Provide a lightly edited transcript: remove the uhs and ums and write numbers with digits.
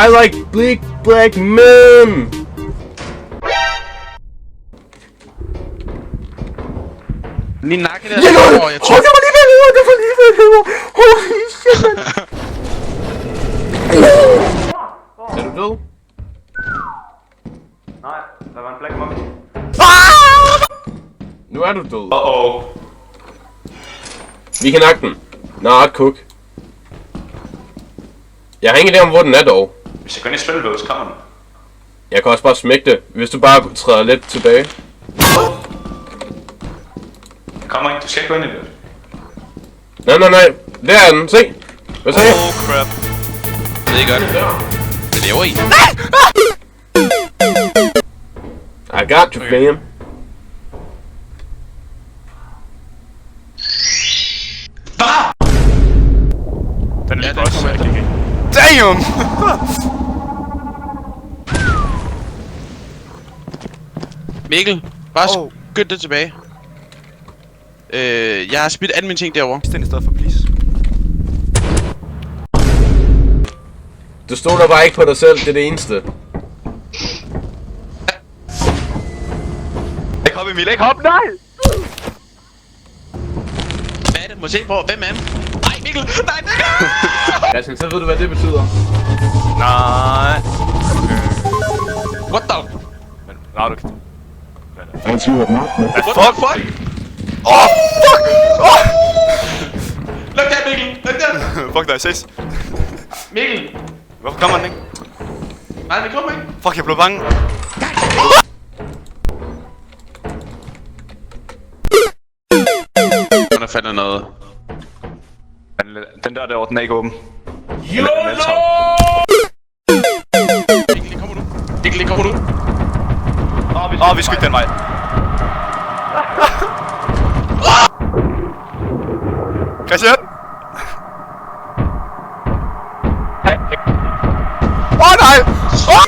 I like big black men! Lige nakke der. Ja, det var lige ved herovre! Det var lige ved herovre! Holy shit, man! Er du død? Nej, der var en black mummy. Nu er du død. Uh-oh. Vi kan nakke den. Not cook. Jeg har ingen idé om, hvor den er dog. Hvis jeg går ind i spilledås, kommer den. Jeg kan også bare smække det, hvis du bare træder lidt tilbage. Den kommer ikke, du skal ikke gå ind i det. Nej. Der er den, se! Hvad sagde jeg? Oh crap. Det er godt. Hvad laver I? I got you, fam. Den er lige den boss, kommer jeg efter. gik ikke. Damn! Mikkel, bare skynd det tilbage. Jeg har smidt alle mine ting derovre. Den i stedet for, please. Du stoler bare ikke på dig selv, det er det eneste. Ikke hop, Emil, ikke hop, nej! Hvad er det? Må jeg se på? Hvem er han? Nej, Mikkel! Nej, Mikkel! Christian, så ved du, hvad det betyder. Nej. What the? Men, nej, du kan... What the fuck? Åh, fuck! Åh! Luk der, Mikkel! Luk der! Fuck dig, ses. Mikkel! Hvorfor kommer den ikke? Nej, det kommer ikke. Fuck, jeg blev bange. Der falder noget. Den der derovre, den er ikke åben. YOLO! Mikkel, kommer nu. Mikkel, kommer nu. Åh, vi skal ikke den vej. Christian! Åh, nej! Åh!